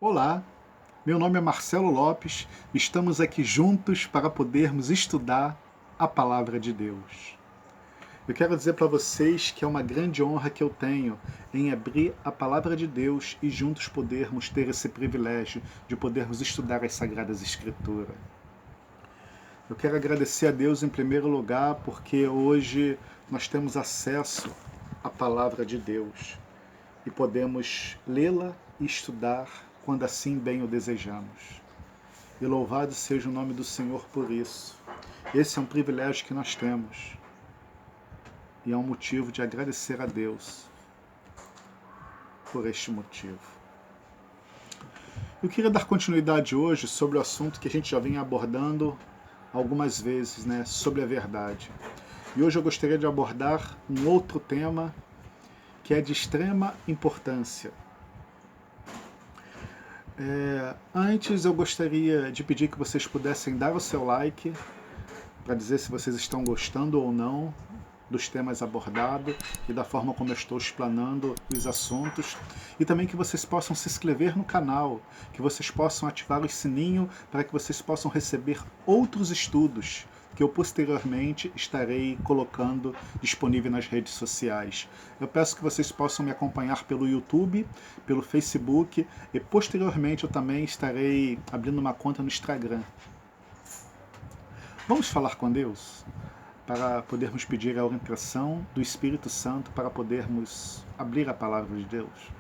Olá, meu nome é Marcelo Lopes, estamos aqui juntos para podermos estudar a Palavra de Deus. Eu quero dizer para vocês que é uma grande honra que eu tenho em abrir a Palavra de Deus e juntos podermos ter esse privilégio de podermos estudar as Sagradas Escrituras. Eu quero agradecer a Deus em primeiro lugar porque hoje nós temos acesso à Palavra de Deus e podemos lê-la e estudar quando assim bem o desejamos. E louvado seja o nome do Senhor por isso. Esse é um privilégio que nós temos. E é um motivo de agradecer a Deus por este motivo. Eu queria dar continuidade hoje sobre o assunto que a gente já vem abordando algumas vezes, né, sobre a verdade. E hoje eu gostaria de abordar um outro tema que é de extrema importância. Antes eu gostaria de pedir que vocês pudessem dar o seu like para dizer se vocês estão gostando ou não dos temas abordados e da forma como eu estou explanando os assuntos, e também que vocês possam se inscrever no canal, que vocês possam ativar o sininho para que vocês possam receber outros estudos que eu posteriormente estarei colocando disponível nas redes sociais. Eu peço que vocês possam me acompanhar pelo YouTube, pelo Facebook e posteriormente eu também estarei abrindo uma conta no Instagram. Vamos falar com Deus para podermos pedir a orientação do Espírito Santo para podermos abrir a Palavra de Deus.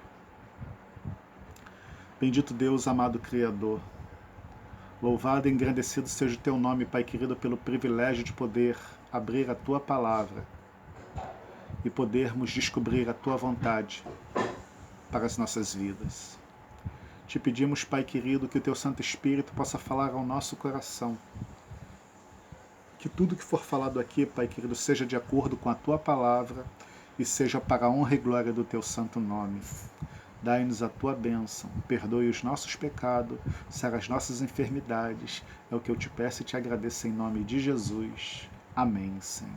Bendito Deus, amado Criador, louvado e engrandecido seja o Teu nome, Pai querido, pelo privilégio de poder abrir a Tua Palavra e podermos descobrir a Tua vontade para as nossas vidas. Te pedimos, Pai querido, que o Teu Santo Espírito possa falar ao nosso coração. Que tudo que for falado aqui, Pai querido, seja de acordo com a Tua Palavra e seja para a honra e glória do Teu santo nome. Dai-nos a Tua bênção, perdoe os nossos pecados, sara as nossas enfermidades. É o que eu te peço e te agradeço em nome de Jesus. Amém, Senhor.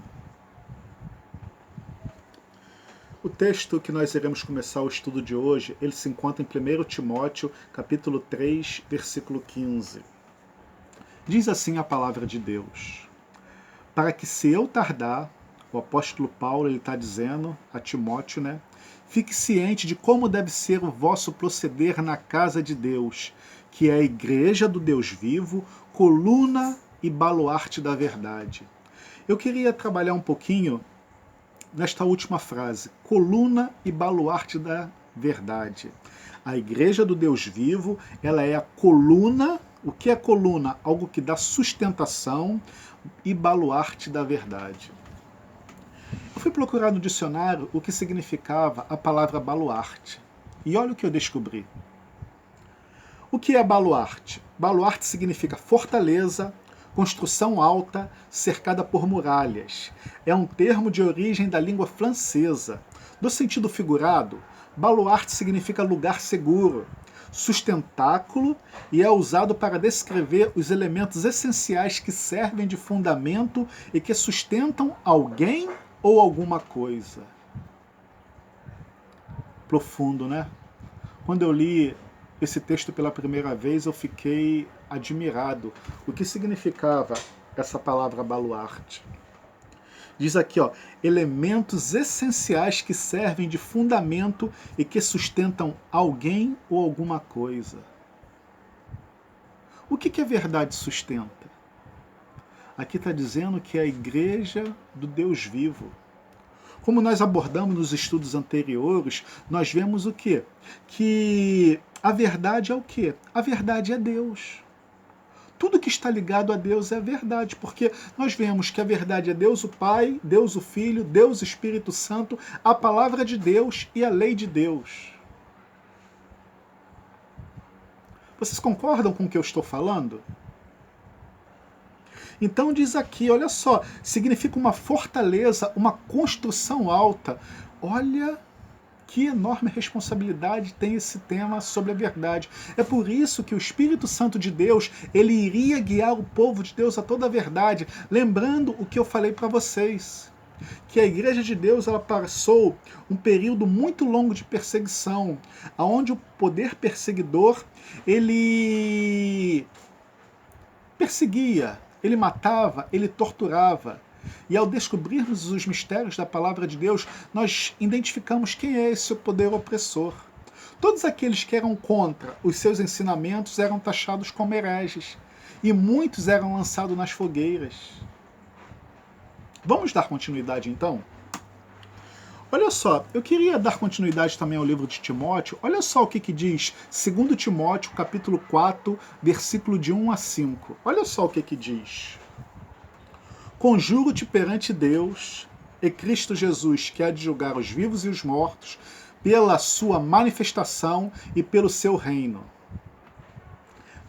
O texto que nós iremos começar o estudo de hoje, ele se encontra em 1 Timóteo, capítulo 3, versículo 15. Diz assim a palavra de Deus: para que se eu tardar, o apóstolo Paulo está dizendo a Timóteo, né? Fique ciente de como deve ser o vosso proceder na casa de Deus, que é a igreja do Deus vivo, coluna e baluarte da verdade. Eu queria trabalhar um pouquinho nesta última frase, coluna e baluarte da verdade. A igreja do Deus vivo, ela é a coluna. O que é coluna? Algo que dá sustentação, e baluarte da verdade. Eu fui procurar no dicionário o que significava a palavra baluarte. E olha o que eu descobri. O que é baluarte? Baluarte significa fortaleza, construção alta, cercada por muralhas. É um termo de origem da língua francesa. No sentido figurado, baluarte significa lugar seguro, sustentáculo, e é usado para descrever os elementos essenciais que servem de fundamento e que sustentam alguém ou alguma coisa. Profundo, né? Quando eu li esse texto pela primeira vez, eu fiquei admirado. O que significava essa palavra baluarte? Diz aqui, ó, elementos essenciais que servem de fundamento e que sustentam alguém ou alguma coisa. O que a verdade sustenta? Aqui está dizendo que é a igreja do Deus vivo. Como nós abordamos nos estudos anteriores, nós vemos o quê? Que a verdade é o quê? A verdade é Deus. Tudo que está ligado a Deus é a verdade, porque nós vemos que a verdade é Deus o Pai, Deus o Filho, Deus o Espírito Santo, a palavra de Deus e a lei de Deus. Vocês concordam com o que eu estou falando? Então diz aqui, olha só, significa uma fortaleza, uma construção alta. Olha que enorme responsabilidade tem esse tema sobre a verdade. É por isso que o Espírito Santo de Deus, ele iria guiar o povo de Deus a toda a verdade, lembrando o que eu falei para vocês. que a Igreja de Deus ela passou um período muito longo de perseguição, onde o poder perseguidor ele perseguia, ele matava, ele torturava. E ao descobrirmos os mistérios da palavra de Deus, nós identificamos quem é esse poder opressor. Todos aqueles que eram contra os seus ensinamentos eram taxados como hereges, e muitos eram lançados nas fogueiras. Vamos dar continuidade então? Olha só, eu queria dar continuidade também ao livro de Timóteo. Olha só o que diz 2 Timóteo, capítulo 4, versículo de 1 a 5. Olha só o que diz. Conjuro-te perante Deus e Cristo Jesus, que há de julgar os vivos e os mortos, pela sua manifestação e pelo seu reino.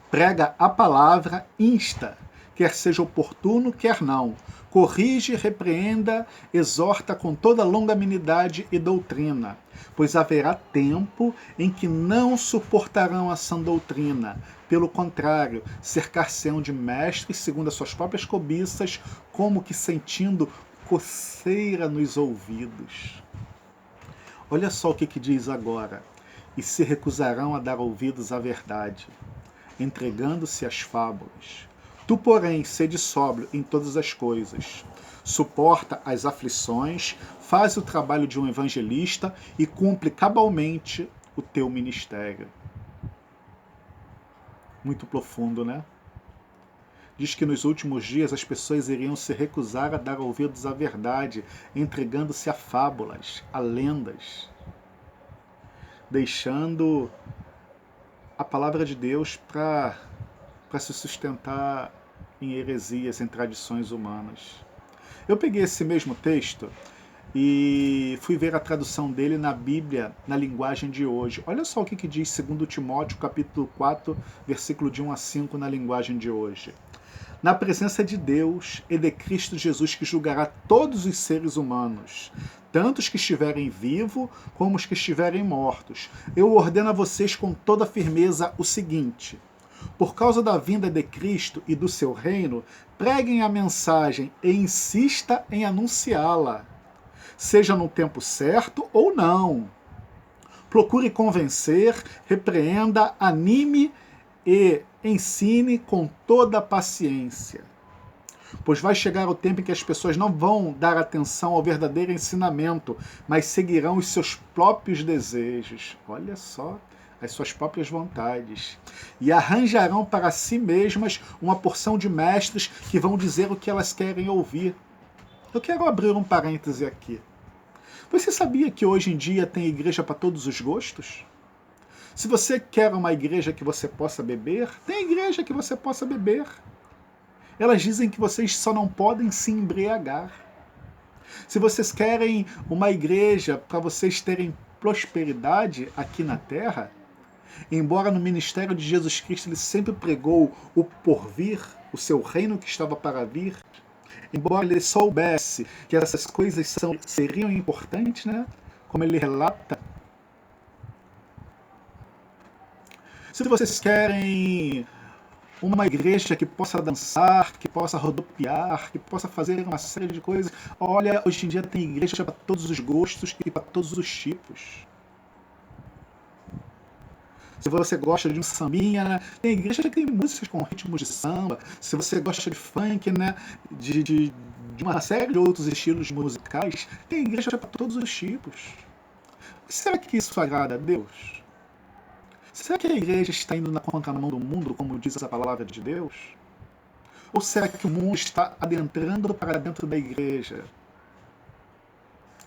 Prega a palavra, insta, quer seja oportuno, quer não. Corrige, repreenda, exorta com toda longanimidade e doutrina, pois haverá tempo em que não suportarão a sã doutrina. Pelo contrário, cercar-se-ão de mestres segundo as suas próprias cobiças, como que sentindo coceira nos ouvidos. Olha só o que diz agora. E se recusarão a dar ouvidos à verdade, entregando-se às fábulas. Tu, porém, sede sóbrio em todas as coisas. Suporta as aflições, faz o trabalho de um evangelista e cumpre cabalmente o teu ministério. Muito profundo, né? Diz que nos últimos dias as pessoas iriam se recusar a dar ouvidos à verdade, entregando-se a fábulas, a lendas, deixando a palavra de Deus para se sustentar em heresias, em tradições humanas. Eu peguei esse mesmo texto e fui ver a tradução dele na Bíblia, na linguagem de hoje. Olha só o que diz 2 Timóteo, capítulo 4, versículo de 1 a 5, na linguagem de hoje. Na presença de Deus e de Cristo Jesus, que julgará todos os seres humanos, tanto os que estiverem vivos como os que estiverem mortos. Eu ordeno a vocês com toda firmeza o seguinte: por causa da vinda de Cristo e do seu reino, preguem a mensagem e insista em anunciá-la, seja no tempo certo ou não. Procure convencer, repreenda, anime e ensine com toda a paciência. Pois vai chegar o tempo em que as pessoas não vão dar atenção ao verdadeiro ensinamento, mas seguirão os seus próprios desejos. Olha só, as suas próprias vontades. E arranjarão para si mesmas uma porção de mestres que vão dizer o que elas querem ouvir. Eu quero abrir um parêntese aqui. Você sabia que hoje em dia tem igreja para todos os gostos? Se você quer uma igreja que você possa beber, tem igreja que você possa beber. Elas dizem que vocês só não podem se embriagar. Se vocês querem uma igreja para vocês terem prosperidade aqui na terra, embora no ministério de Jesus Cristo ele sempre pregou o porvir, o seu reino que estava para vir, embora ele soubesse que essas coisas seriam importantes, né? Como ele relata. Se vocês querem uma igreja que possa dançar, que possa rodopiar, que possa fazer uma série de coisas, olha, hoje em dia tem igreja para todos os gostos e para todos os tipos. Se você gosta de um sambinha, né? Tem igreja que tem músicas com ritmos de samba. Se você gosta de funk, né? De uma série de outros estilos musicais, tem igreja para todos os tipos. Será que isso agrada a Deus? Será que a igreja está indo na contramão do mundo, como diz a palavra de Deus? Ou será que o mundo está adentrando para dentro da igreja?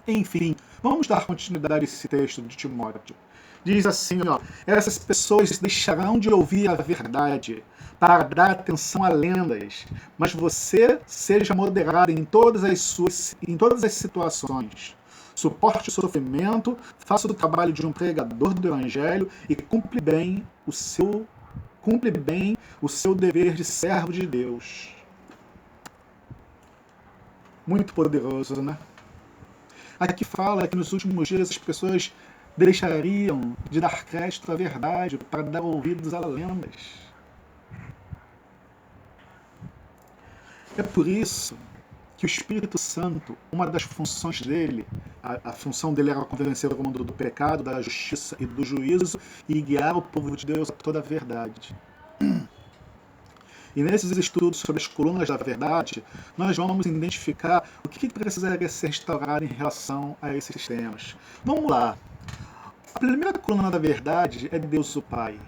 Enfim, vamos dar continuidade a esse texto de Timóteo. Diz assim, ó, essas pessoas deixarão de ouvir a verdade para dar atenção a lendas, mas você seja moderado em todas as situações. Suporte o sofrimento, faça o trabalho de um pregador do Evangelho e cumpre bem o seu dever de servo de Deus. Muito poderoso, né? Aqui fala que nos últimos dias as pessoas deixariam de dar crédito à verdade para dar ouvidos a lendas. É por isso que o Espírito Santo, uma das funções dele, a função dele era convencer o mundo do pecado, da justiça e do juízo e guiar o povo de Deus a toda a verdade. E nesses estudos sobre as colunas da verdade, nós vamos identificar o que precisaria ser restaurado em relação a esses temas. Vamos lá. A primeira coluna da verdade é Deus o Pai.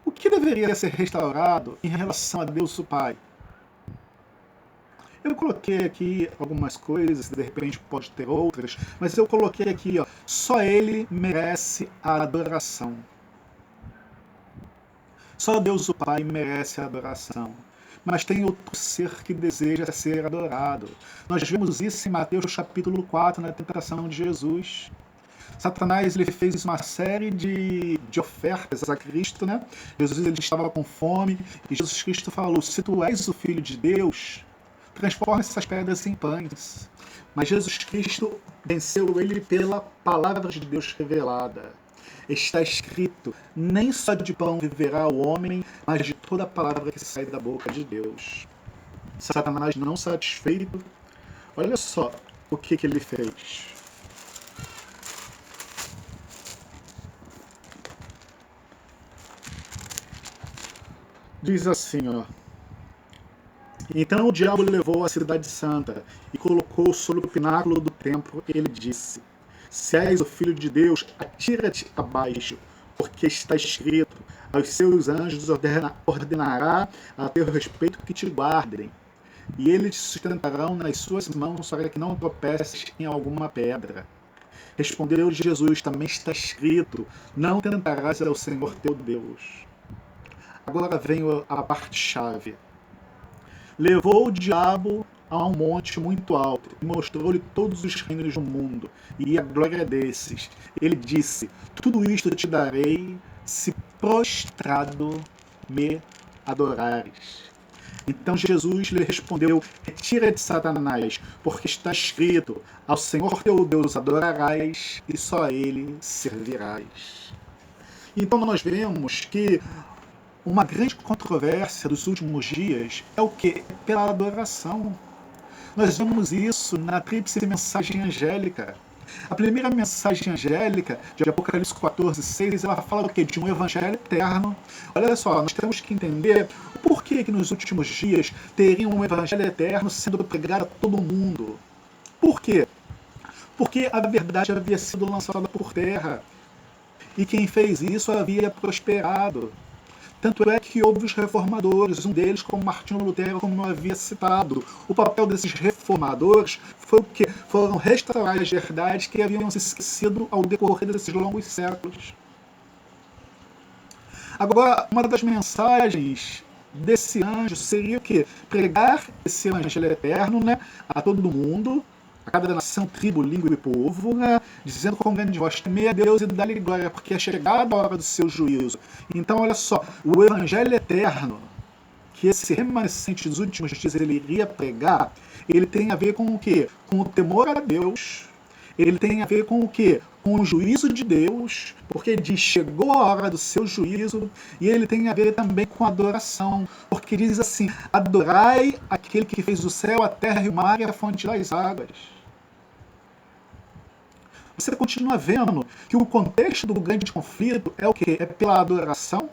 O que deveria ser restaurado em relação a Deus o Pai? Eu coloquei aqui algumas coisas, de repente pode ter outras, mas eu coloquei aqui, ó, só Ele merece a adoração. Só Deus o Pai merece a adoração. Mas tem outro ser que deseja ser adorado. Nós vemos isso em Mateus capítulo 4, na tentação de Jesus. Satanás ele fez uma série de ofertas a Cristo, né? Jesus ele estava com fome e Jesus Cristo falou: se tu és o Filho de Deus, transforma essas pedras em pães. Mas Jesus Cristo venceu ele pela palavra de Deus revelada. Está escrito: nem só de pão viverá o homem, mas de toda a palavra que sai da boca de Deus. Satanás não satisfeito, olha só o que ele fez. Diz assim, ó. Então o diabo levou a cidade santa e colocou sobre o pináculo do templo. Ele disse: se és o Filho de Deus, atira-te abaixo, porque está escrito: aos seus anjos ordenará a teu respeito que te guardem, e eles te sustentarão nas suas mãos, para que não tropeces em alguma pedra. Respondeu Jesus: também está escrito: não tentarás ao Senhor teu Deus. Agora vem a parte-chave. Levou o diabo a um monte muito alto e mostrou-lhe todos os reinos do mundo e a glória desses. Ele disse: tudo isto te darei se prostrado me adorares. Então Jesus lhe respondeu: retira-te, Satanás, porque está escrito: ao Senhor teu Deus adorarás e só a Ele servirás. Então nós vemos que uma grande controvérsia dos últimos dias é o quê? Pela adoração. Nós vemos isso na tríplice mensagem angélica. A primeira mensagem angélica, de Apocalipse 14:6, ela fala do quê? De um evangelho eterno. Olha só, nós temos que entender o porquê que nos últimos dias teria um evangelho eterno sendo pregado a todo mundo. Por quê? Porque a verdade havia sido lançada por terra. E quem fez isso havia prosperado. Tanto é que houve os reformadores, um deles como Martinho Lutero, como eu havia citado. O papel desses reformadores foi o quê? Foram restaurar as verdades que haviam se esquecido ao decorrer desses longos séculos. Agora, uma das mensagens desse anjo seria o quê? Pregar esse evangelho eterno, né, a todo mundo, a cada nação, tribo, língua e povo, né, dizendo com grande voz: temei a Deus e dá-lhe glória, porque é chegada a hora do seu juízo. Então, olha só, o evangelho eterno que esse remanescente dos últimos dias ele iria pregar, ele tem a ver com o quê? Com o temor a Deus. Ele tem a ver com o quê? Com o juízo de Deus, porque diz: chegou a hora do seu juízo. E ele tem a ver também com a adoração, porque diz assim: adorai aquele que fez o céu, a terra e o mar e a fonte das águas. Você continua vendo que o contexto do grande conflito é o quê? É pela adoração.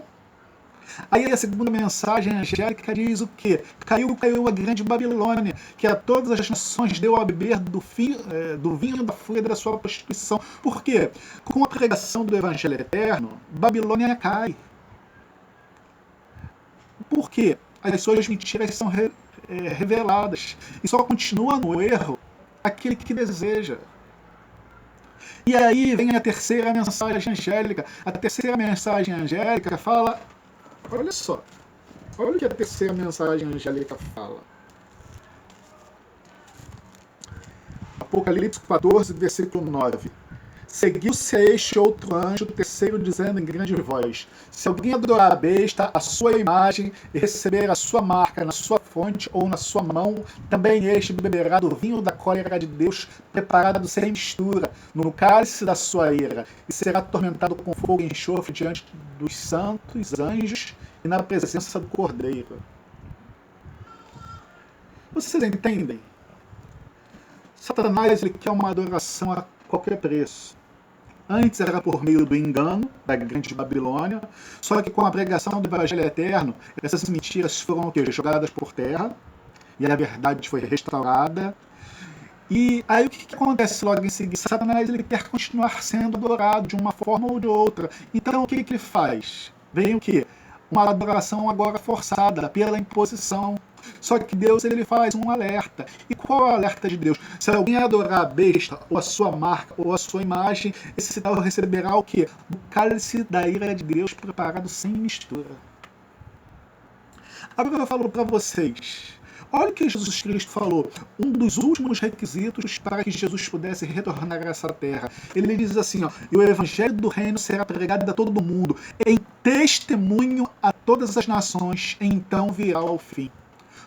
Aí a segunda mensagem angélica diz o quê? Caiu a grande Babilônia, que a todas as nações deu a beber do vinho da fúria da sua prostituição. Por quê? Com a pregação do evangelho eterno, Babilônia cai. Por quê? As suas mentiras são reveladas. E só continua no erro aquele que deseja. E aí vem a terceira mensagem angélica. A terceira mensagem angélica fala... Olha só. Olha o que a terceira mensagem angélica fala. Apocalipse 14, versículo 9. Seguiu-se a este outro anjo, o terceiro, dizendo em grande voz: se alguém adorar a besta, a sua imagem, e receber a sua marca na sua fronte ou na sua mão, também este beberá do vinho da cólera de Deus, preparado sem mistura, no cálice da sua ira, e será atormentado com fogo e enxofre diante dos santos anjos e na presença do Cordeiro. Vocês entendem Satanás ele quer uma adoração a qualquer preço. Antes era por meio do engano, da grande Babilônia, só que com a pregação do Evangelho Eterno, essas mentiras foram jogadas por terra, e a verdade foi restaurada. E aí o que acontece logo em seguida? Satanás ele quer continuar sendo adorado de uma forma ou de outra. Então o que ele faz? Vem o quê? Uma adoração agora forçada, pela imposição. Só que Deus ele faz um alerta. E qual é o alerta de Deus? Se alguém adorar a besta, ou a sua marca, ou a sua imagem, esse tal receberá o quê? Do cálice da ira de Deus preparado sem mistura. Agora eu falo para vocês. Olha o que Jesus Cristo falou. Um dos últimos requisitos para que Jesus pudesse retornar a essa terra. Ele diz assim, ó, e o evangelho do reino será pregado a todo mundo, em testemunho a todas as nações, então virá o fim.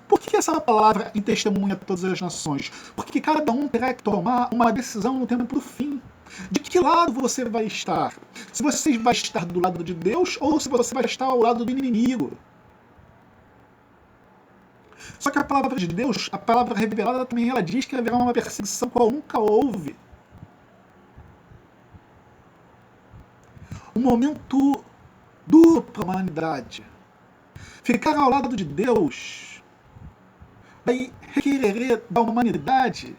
Por que essa palavra em testemunho a todas as nações? Porque cada um terá que tomar uma decisão no tempo do fim. De que lado você vai estar? Se você vai estar do lado de Deus ou se você vai estar ao lado do inimigo. Só que a palavra de Deus, a palavra revelada também, ela diz que haverá uma perseguição qual nunca houve. Um momento duro para a humanidade. Ficar ao lado de Deus vai requerer da humanidade,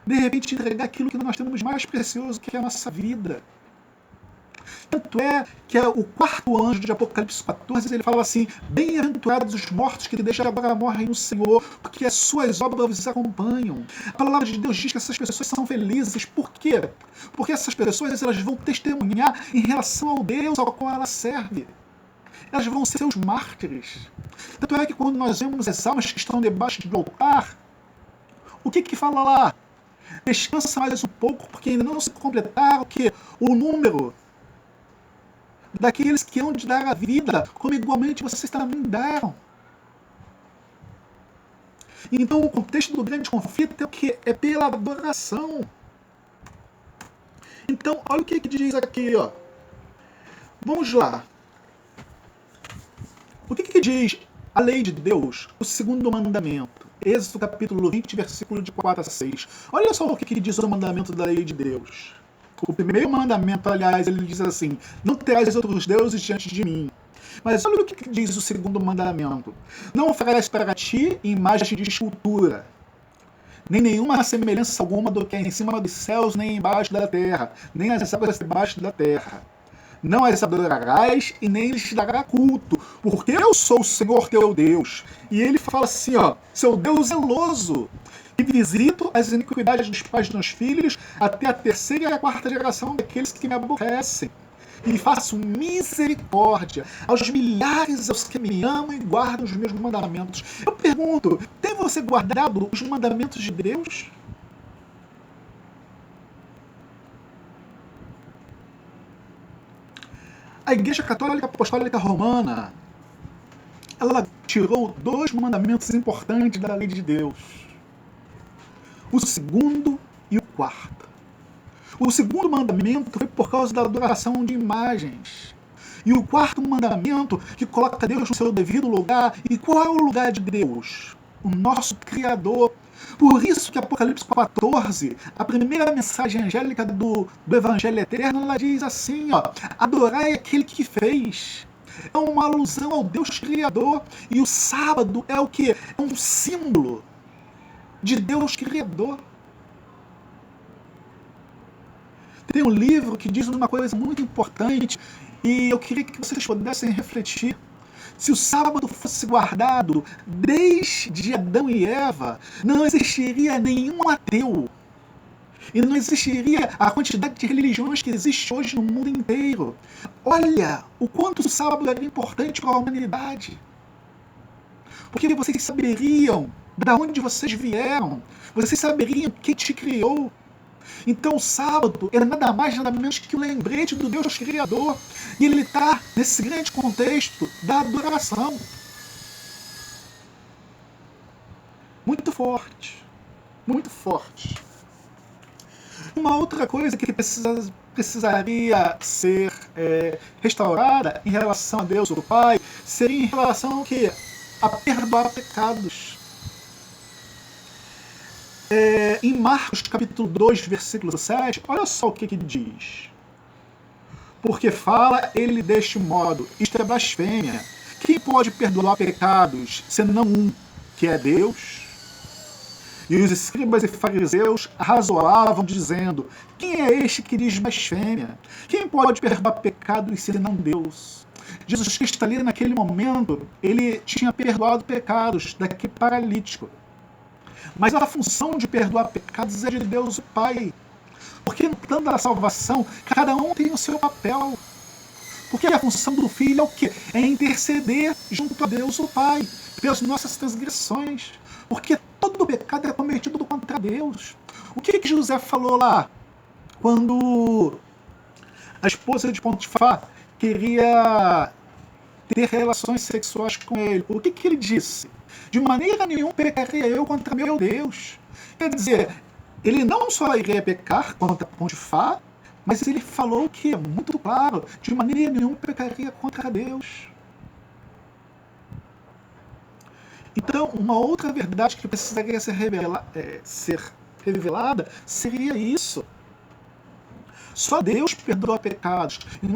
de repente, entregar aquilo que nós temos mais precioso, que é a nossa vida. Tanto é que o quarto anjo de Apocalipse 14, ele fala assim, bem-aventurados os mortos que desde agora morrem no Senhor, porque as suas obras os acompanham. A palavra de Deus diz que essas pessoas são felizes. Por quê? Porque essas pessoas elas vão testemunhar em relação ao Deus ao qual ela serve. Elas vão ser os mártires. Tanto é que quando nós vemos as almas que estão debaixo do altar, o que fala lá? Descansa mais um pouco, porque ainda não se completaram o número daqueles que hão de dar a vida, como igualmente vocês também deram. Então o contexto do grande conflito é o que? É pela adoração. Então, olha o que diz aqui, ó. Vamos lá. O que diz a lei de Deus, o segundo mandamento? Êxodo capítulo 20, versículo de 4 a 6. Olha só o que diz o mandamento da lei de Deus. O primeiro mandamento, aliás, ele diz assim, não terás outros deuses diante de mim. Mas olha o que diz o segundo mandamento. Não farás para ti imagem de escultura, nem nenhuma semelhança alguma do que é em cima dos céus, nem embaixo da terra, nem as águas debaixo da terra. Não as adorarás e nem lhes dará culto, porque eu sou o Senhor teu Deus. E ele fala assim, ó, seu Deus zeloso, que visito as iniquidades dos pais dos filhos até a terceira e a quarta geração daqueles que me aborrecem. E faço misericórdia aos milhares aos que me amam e guardam os meus mandamentos. Eu pergunto, tem você guardado os mandamentos de Deus? A Igreja Católica Apostólica Romana, ela tirou 2 mandamentos importantes da lei de Deus. O segundo e o quarto. O segundo mandamento foi por causa da adoração de imagens. E o quarto mandamento que coloca Deus no seu devido lugar. E qual é o lugar de Deus? O nosso Criador. Por isso que Apocalipse 14, a primeira mensagem angélica do Evangelho Eterno, ela diz assim, ó, adorai aquele que fez. É uma alusão ao Deus Criador. E o sábado é o quê? É um símbolo de Deus Criador. Tem um livro que diz uma coisa muito importante e eu queria que vocês pudessem refletir. Se o sábado fosse guardado desde Adão e Eva, não existiria nenhum ateu. E não existiria a quantidade de religiões que existe hoje no mundo inteiro. Olha o quanto o sábado era importante para a humanidade. Porque vocês saberiam de onde vocês vieram. Vocês saberiam quem te criou. Então o sábado era nada mais, nada menos que o lembrete do Deus Criador. E ele está nesse grande contexto da adoração. Muito forte. Muito forte. Uma outra coisa que precisaria ser restaurada em relação a Deus, o Pai, seria em relação ao quê? A perdoar pecados. Em Marcos capítulo 2, versículo 7, olha só o que diz. Porque fala ele deste modo, isto é blasfêmia. Quem pode perdoar pecados, senão um, que é Deus? E os escribas e fariseus razoavam, dizendo, quem é este que diz blasfêmia? Quem pode perdoar pecados, senão Deus? Jesus Cristo ali naquele momento, ele tinha perdoado pecados daquele paralítico. Mas a função de perdoar pecados é de Deus o Pai. Porque no plano da salvação, cada um tem o seu papel. Porque a função do Filho é o quê? É interceder junto a Deus o Pai pelas nossas transgressões. Porque todo pecado é cometido contra Deus. O que José falou lá? Quando a esposa de Potifar queria ter relações sexuais com ele. O que ele disse? De maneira nenhuma pecaria eu contra meu Deus. Quer dizer, ele não só iria pecar contra Potifar, mas ele falou que é muito claro, de maneira nenhuma pecaria contra Deus. Então, uma outra verdade que precisaria ser revelada seria isso. Só Deus perdoa pecados. E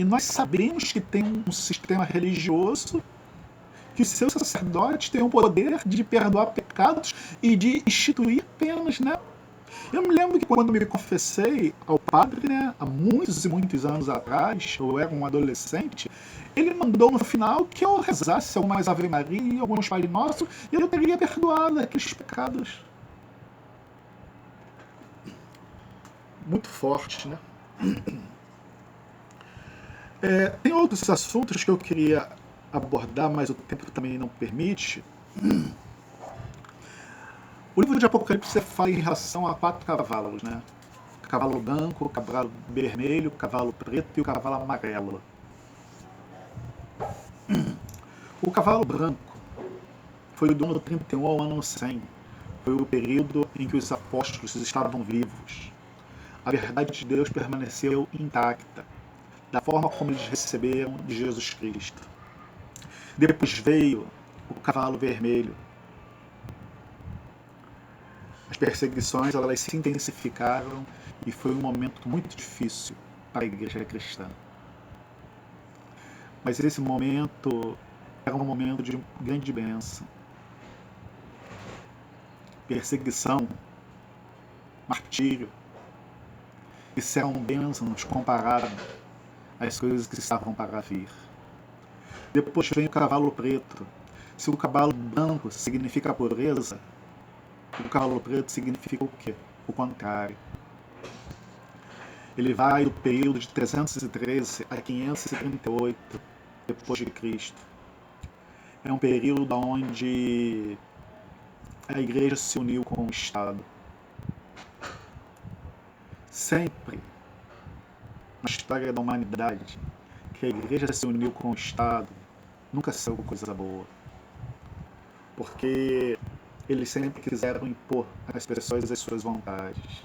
nós sabemos que tem um sistema religioso que os seus sacerdotes têm o poder de perdoar pecados e de instituir penas, né? Eu me lembro que quando me confessei ao padre, né, há muitos e muitos anos atrás, eu era um adolescente, ele mandou no final que eu rezasse algumas Ave Maria, alguns Pai Nosso, e eu teria perdoado aqueles pecados. Muito forte, né? Tem outros assuntos que eu queria abordar, mas o tempo também não permite. O livro de Apocalipse fala em relação a 4 cavalos, né? Cavalo branco, cavalo vermelho, cavalo preto e o cavalo amarelo. O cavalo branco foi do ano 31 ao ano 100. Foi o período em que os apóstolos estavam vivos. A verdade de Deus permaneceu intacta, da forma como eles receberam de Jesus Cristo. Depois veio o cavalo vermelho. As perseguições elas se intensificaram e foi um momento muito difícil para a igreja cristã. Mas esse momento era um momento de grande bênção. Perseguição, martírio, isso eram bênçãos comparadas às coisas que estavam para vir. Depois vem o cavalo preto. Se o cavalo branco significa a pureza, o cavalo preto significa o quê? O contrário. Ele vai do período de 313 a 538 depois de Cristo. É um período onde a igreja se uniu com o Estado. Sempre na história da humanidade que a igreja se uniu com o Estado, nunca saiu coisa boa. Porque eles sempre quiseram impor às pessoas as suas vontades.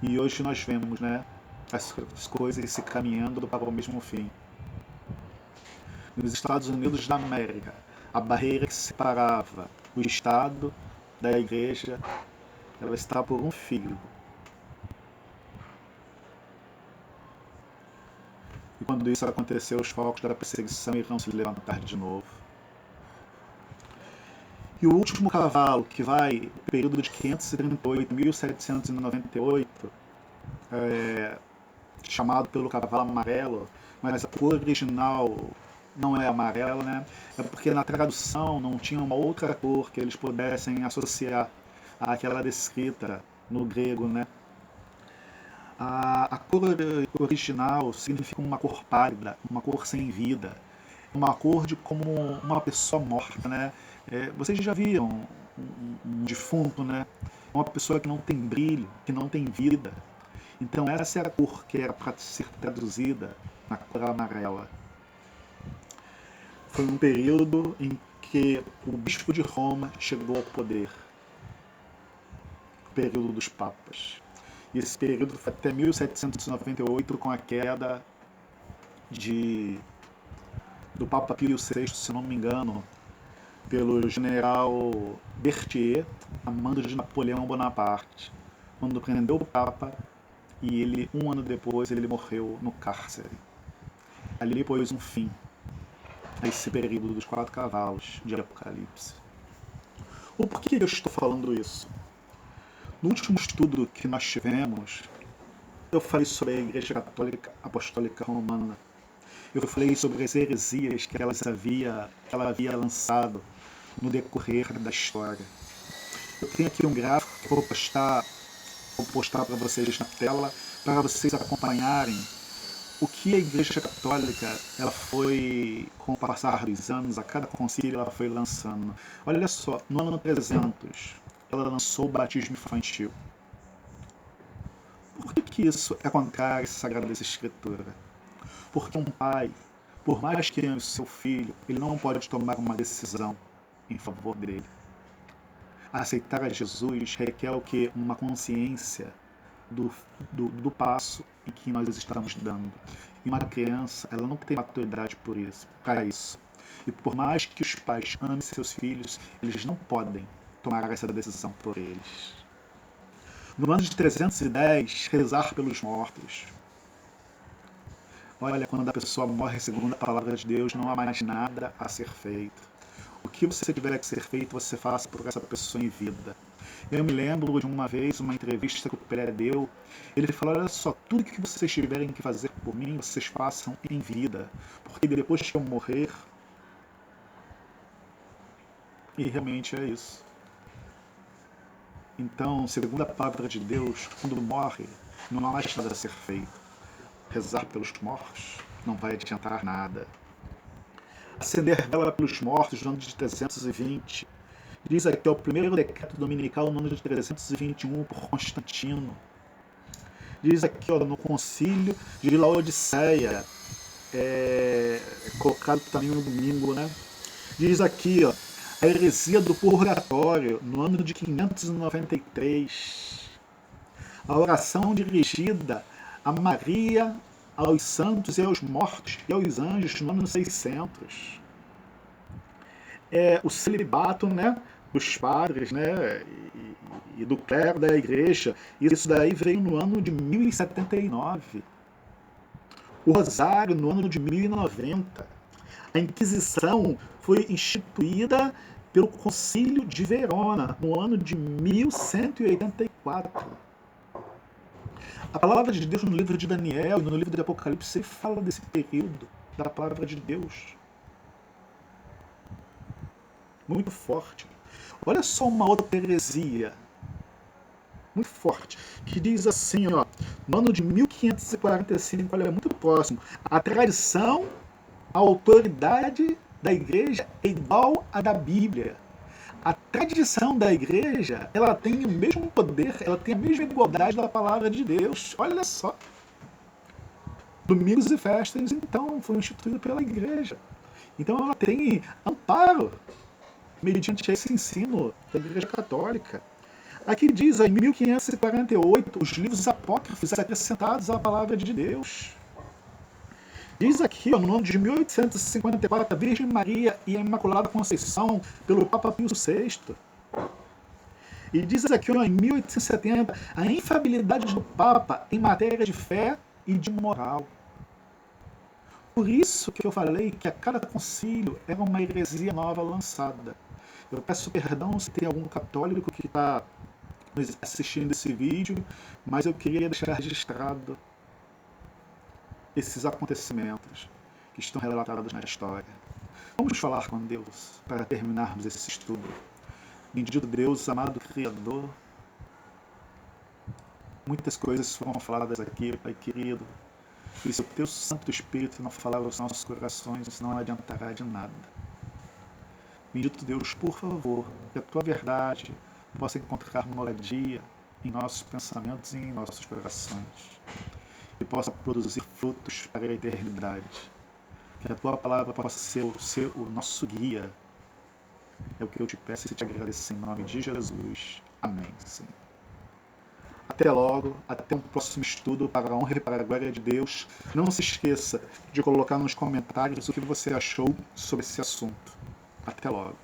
E hoje nós vemos, né, as coisas se caminhando para o mesmo fim. Nos Estados Unidos da América, a barreira que separava o Estado da Igreja, ela está por um fio. E quando isso acontecer, os focos da perseguição irão se levantar de novo. E o último cavalo, que vai no período de 538 a 1798, chamado pelo cavalo amarelo, mas a cor original não é amarela, né? É porque na tradução não tinha uma outra cor que eles pudessem associar àquela descrita no grego, né? A cor original significa uma cor pálida, uma cor sem vida, uma cor de como uma pessoa morta, né? Vocês já viram um defunto, né? Uma pessoa que não tem brilho, que não tem vida. Então essa era a cor que era para ser traduzida na cor amarela. Foi um período em que o bispo de Roma chegou ao poder. O período dos papas. E esse período foi até 1798, com a queda do Papa Pio VI, se não me engano, pelo general Berthier, a mando de Napoleão Bonaparte, quando prendeu o Papa e ele, um ano depois, ele morreu no cárcere. Ali ele pôs um fim a esse período dos 4 cavalos de Apocalipse. O porquê eu estou falando isso? No último estudo que nós tivemos, eu falei sobre a Igreja Católica Apostólica Romana. Eu falei sobre as heresias que ela havia lançado no decorrer da história. Eu tenho aqui um gráfico que vou postar para vocês na tela, para vocês acompanharem o que a Igreja Católica, ela foi, com o passar dos anos, a cada concílio ela foi lançando. Olha só, no ano 300, ela lançou o batismo infantil. Por que isso é contrário à Sagrada Escritura? Porque um pai, por mais que ame o seu filho, ele não pode tomar uma decisão em favor dele. Aceitar a Jesus requer o quê? Uma consciência do passo em que nós estamos dando. E uma criança, ela não tem maturidade para isso. E por mais que os pais amem seus filhos, eles não podem tomar essa decisão por eles. No ano de 310, rezar pelos mortos. Olha, quando a pessoa morre segundo a palavra de Deus, não há mais nada a ser feito. O que você tiver que ser feito, você faça por essa pessoa em vida. Eu me lembro de uma vez, uma entrevista que o Pelé deu, ele falou, olha só, tudo que vocês tiverem que fazer por mim, vocês façam em vida, porque depois que eu morrer, e realmente é isso. Então, segundo a palavra de Deus, quando morre, não há mais nada a ser feito. Rezar pelos mortos não vai adiantar nada. Acender vela pelos mortos no ano de 320. Diz aqui o primeiro decreto dominical no ano de 321 por Constantino. Diz aqui no concílio de Laodiceia, colocado também no domingo, né? Diz aqui, a heresia do purgatório no ano de 593. A oração dirigida a Maria, aos santos e aos mortos e aos anjos no ano 600. O celibato, né, dos padres, né, e do clero da igreja, isso daí veio no ano de 1079. O rosário no ano de 1090. A Inquisição foi instituída pelo Concílio de Verona no ano de 1184. A palavra de Deus no livro de Daniel e no livro de Apocalipse fala desse período da palavra de Deus. Muito forte. Olha só uma outra heresia muito forte, que diz assim, no ano de 1545, olha, é muito próximo, a tradição, a autoridade da igreja é igual à da Bíblia. A tradição da igreja, ela tem o mesmo poder, ela tem a mesma igualdade da palavra de Deus. Olha só. Domingos e festas, então, foi instituído pela igreja. Então ela tem amparo mediante esse ensino da Igreja Católica. Aqui diz, em 1548, os livros apócrifos acrescentados à palavra de Deus. Diz aqui, no ano de 1854, a Virgem Maria e a Imaculada Conceição pelo Papa Pio VI. E diz aqui, em 1870, a infalibilidade do Papa em matéria de fé e de moral. Por isso que eu falei que a cada concílio era uma heresia nova lançada. Eu peço perdão se tem algum católico que está assistindo esse vídeo, mas eu queria deixar registrado esses acontecimentos que estão relatados na história. Vamos falar com Deus para terminarmos esse estudo. Bendito Deus, amado Criador, muitas coisas foram faladas aqui, Pai querido, e se o Teu Santo Espírito não falar aos nossos corações, não adiantará de nada. Bendito Deus, por favor, que a Tua verdade possa encontrar moradia em nossos pensamentos e em nossos corações, e possa produzir frutos para a eternidade. Que a Tua palavra possa ser o nosso guia. É o que eu te peço e te agradeço em nome de Jesus. Amém. Senhor. Até logo, até um próximo estudo para a honra e para a glória de Deus. Não se esqueça de colocar nos comentários o que você achou sobre esse assunto. Até logo.